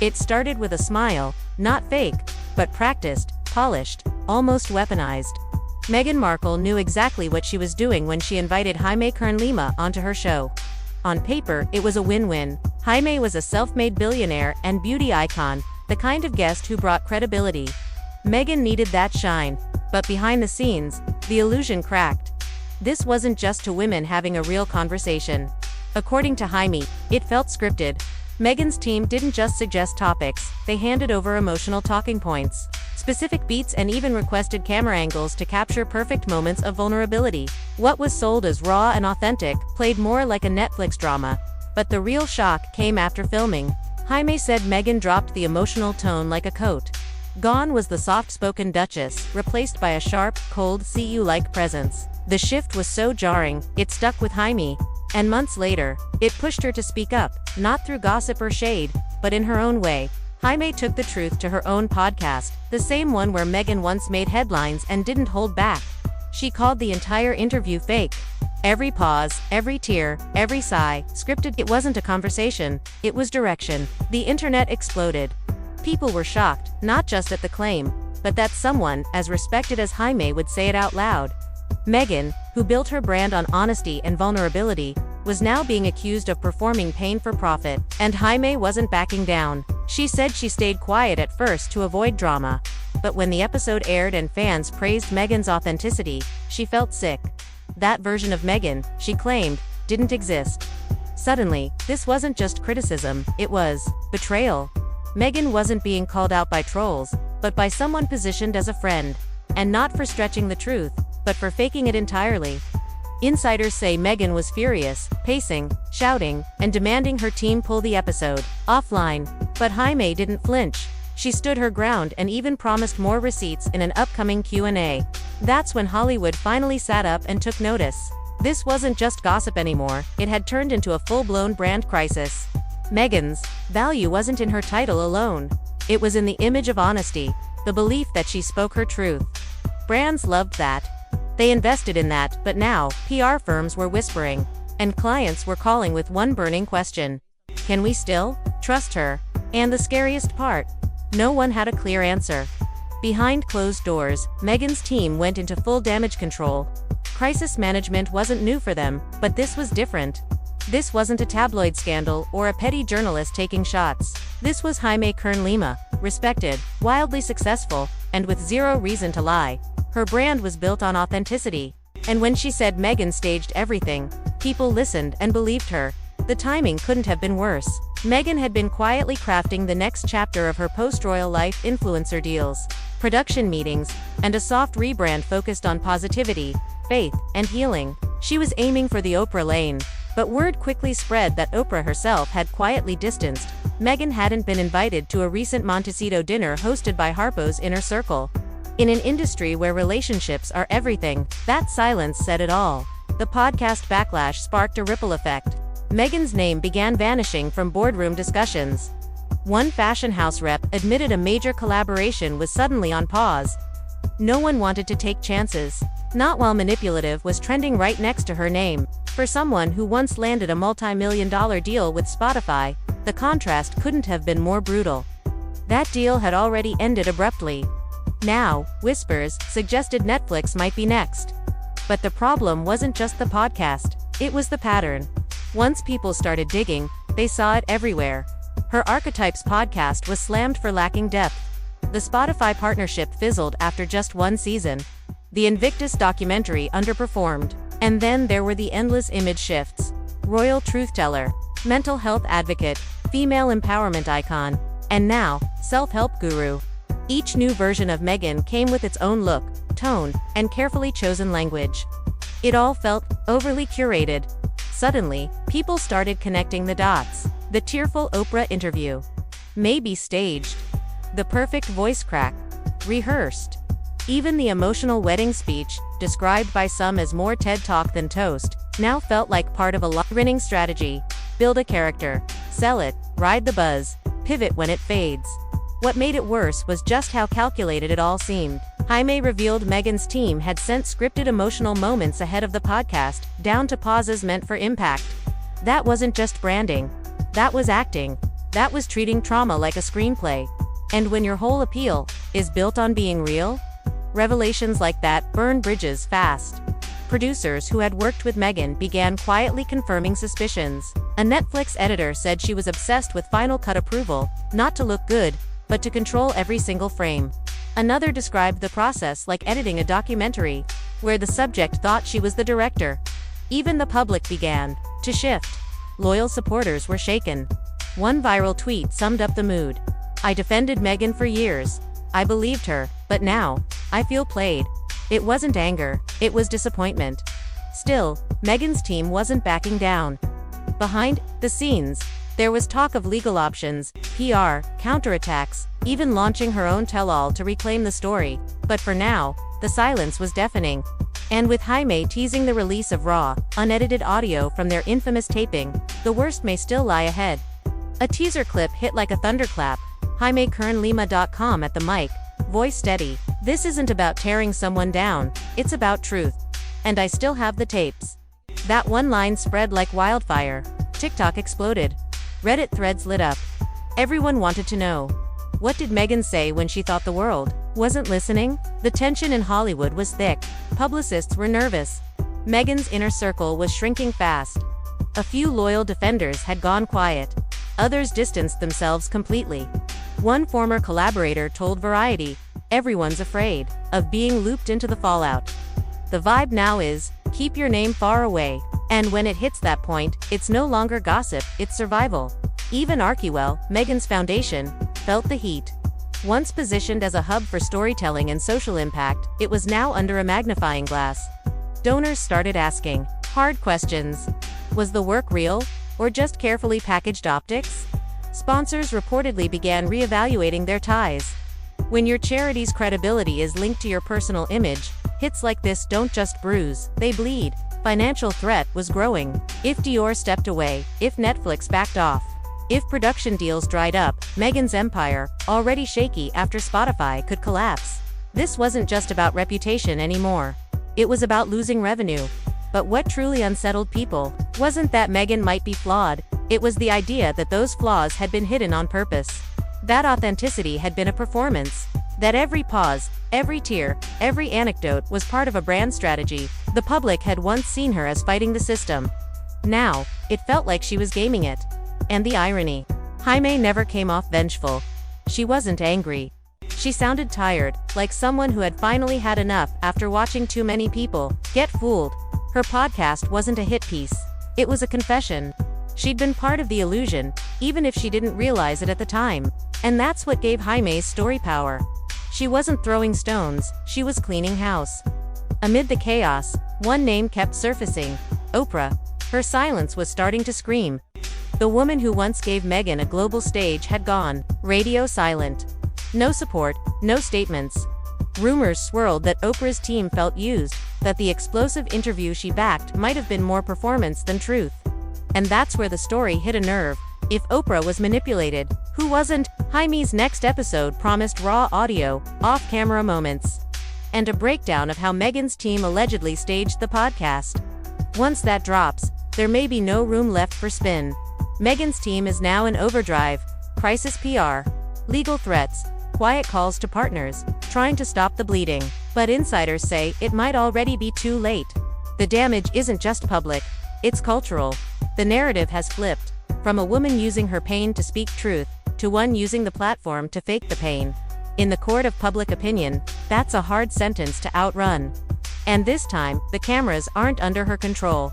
It started with a smile, not fake, but practiced, polished, almost weaponized. Meghan Markle knew exactly what she was doing when she invited Jamie Kern Lima onto her show. On paper, it was a win-win. Jamie was a self-made billionaire and beauty icon, the kind of guest who brought credibility. Meghan needed that shine, but behind the scenes, the illusion cracked. This wasn't just two women having a real conversation. According to Jamie, it felt scripted. Meghan's team didn't just suggest topics, they handed over emotional talking points, specific beats, and even requested camera angles to capture perfect moments of vulnerability. What was sold as raw and authentic played more like a Netflix drama. But the real shock came after filming. Jamie said Meghan dropped the emotional tone like a coat. Gone was the soft-spoken Duchess, replaced by a sharp, cold, see-you-like presence. The shift was so jarring, it stuck with Jamie. And months later, it pushed her to speak up, not through gossip or shade, but in her own way. Jamie took the truth to her own podcast, the same one where Meghan once made headlines and didn't hold back. She called the entire interview fake. Every pause, every tear, every sigh, scripted. It wasn't a conversation, it was direction. The internet exploded. People were shocked, not just at the claim, but that someone as respected as Jamie would say it out loud. Meghan, who built her brand on honesty and vulnerability, was now being accused of performing pain for profit, and Jamie wasn't backing down. She said she stayed quiet at first to avoid drama. But when the episode aired and fans praised Meghan's authenticity, she felt sick. That version of Meghan, she claimed, didn't exist. Suddenly, this wasn't just criticism, it was betrayal. Meghan wasn't being called out by trolls, but by someone positioned as a friend. And not for stretching the truth, but for faking it entirely. Insiders say Meghan was furious, pacing, shouting, and demanding her team pull the episode offline. But Jamie didn't flinch. She stood her ground and even promised more receipts in an upcoming Q&A. That's when Hollywood finally sat up and took notice. This wasn't just gossip anymore, it had turned into a full-blown brand crisis. Meghan's value wasn't in her title alone. It was in the image of honesty, the belief that she spoke her truth. Brands loved that. They invested in that, but now, PR firms were whispering, and clients were calling with one burning question. Can we still trust her? And the scariest part, no one had a clear answer. Behind closed doors, Meghan's team went into full damage control. Crisis management wasn't new for them, but this was different. This wasn't a tabloid scandal or a petty journalist taking shots. This was Jamie Kern Lima, respected, wildly successful, and with zero reason to lie. Her brand was built on authenticity. And when she said Meghan staged everything, people listened and believed her. The timing couldn't have been worse. Meghan had been quietly crafting the next chapter of her post-royal life: influencer deals, production meetings, and a soft rebrand focused on positivity, faith, and healing. She was aiming for the Oprah lane. But word quickly spread that Oprah herself had quietly distanced. Meghan hadn't been invited to a recent Montecito dinner hosted by Harpo's Inner Circle. In an industry where relationships are everything, that silence said it all. The podcast backlash sparked a ripple effect. Meghan's name began vanishing from boardroom discussions. One fashion house rep admitted a major collaboration was suddenly on pause. No one wanted to take chances. Not while manipulative was trending right next to her name. For someone who once landed a multi-million-dollar deal with Spotify, the contrast couldn't have been more brutal. That deal had already ended abruptly. Now, whispers suggested Netflix might be next. But the problem wasn't just the podcast, it was the pattern. Once people started digging, they saw it everywhere. Her Archetypes podcast was slammed for lacking depth. The Spotify partnership fizzled after just one season. The Invictus documentary underperformed. And then there were the endless image shifts. Royal truth-teller, mental health advocate, female empowerment icon, and now, self-help guru. Each new version of Meghan came with its own look, tone, and carefully chosen language. It all felt overly curated. Suddenly, people started connecting the dots. The tearful Oprah interview. Maybe staged. The perfect voice crack. Rehearsed. Even the emotional wedding speech, described by some as more TED Talk than toast, now felt like part of a winning strategy. Build a character, sell it, ride the buzz, pivot when it fades. What made it worse was just how calculated it all seemed. Jamie revealed Meghan's team had sent scripted emotional moments ahead of the podcast, down to pauses meant for impact. That wasn't just branding. That was acting. That was treating trauma like a screenplay. And when your whole appeal is built on being real, revelations like that burn bridges fast. Producers who had worked with Meghan began quietly confirming suspicions. A Netflix editor said she was obsessed with Final Cut approval, not to look good, but to control every single frame. Another described the process like editing a documentary, where the subject thought she was the director. Even the public began to shift. Loyal supporters were shaken. One viral tweet summed up the mood. "I defended Meghan for years. I believed her, but now, I feel played." It wasn't anger, it was disappointment. Still, Meghan's team wasn't backing down. Behind the scenes, there was talk of legal options, PR, counterattacks, even launching her own tell-all to reclaim the story. But for now, the silence was deafening. And with Jaime teasing the release of raw, unedited audio from their infamous taping, the worst may still lie ahead. A teaser clip hit like a thunderclap. JamieKernLima.com at the mic, voice steady. "This isn't about tearing someone down, it's about truth. And I still have the tapes." That one line spread like wildfire. TikTok exploded. Reddit threads lit up. Everyone wanted to know. What did Meghan say when she thought the world wasn't listening? The tension in Hollywood was thick. Publicists were nervous. Meghan's inner circle was shrinking fast. A few loyal defenders had gone quiet. Others distanced themselves completely. One former collaborator told Variety, "Everyone's afraid of being looped into the fallout. The vibe now is, keep your name far away. And when it hits that point, it's no longer gossip, it's survival." Even Archewell, Meghan's foundation, felt the heat. Once positioned as a hub for storytelling and social impact, it was now under a magnifying glass. Donors started asking hard questions. Was the work real, or just carefully packaged optics? Sponsors reportedly began reevaluating their ties. When your charity's credibility is linked to your personal image, hits like this don't just bruise, they bleed. Financial threat was growing. If Dior stepped away, if Netflix backed off, if production deals dried up, Meghan's empire, already shaky after Spotify, could collapse. This wasn't just about reputation anymore. It was about losing revenue. But what truly unsettled people wasn't that Meghan might be flawed, it was the idea that those flaws had been hidden on purpose. That authenticity had been a performance. That every pause, every tear, every anecdote was part of a brand strategy. The public had once seen her as fighting the system. Now, it felt like she was gaming it. And the irony. Jaime never came off vengeful. She wasn't angry. She sounded tired, like someone who had finally had enough after watching too many people get fooled. Her podcast wasn't a hit piece. It was a confession. She'd been part of the illusion, even if she didn't realize it at the time. And that's what gave Jaime's story power. She wasn't throwing stones, she was cleaning house. Amid the chaos, one name kept surfacing: Oprah. Her silence was starting to scream. The woman who once gave Meghan a global stage had gone radio silent. No support, no statements. Rumors swirled that Oprah's team felt used, that the explosive interview she backed might have been more performance than truth. And that's where the story hit a nerve. If Oprah was manipulated, who wasn't? Jaime's next episode promised raw audio, off-camera moments, and a breakdown of how Meghan's team allegedly staged the podcast. Once that drops, there may be no room left for spin. Meghan's team is now in overdrive. Crisis PR, legal threats, quiet calls to partners, trying to stop the bleeding. But insiders say it might already be too late. The damage isn't just public, it's cultural. The narrative has flipped. From a woman using her pain to speak truth, to one using the platform to fake the pain. In the court of public opinion, that's a hard sentence to outrun. And this time, the cameras aren't under her control.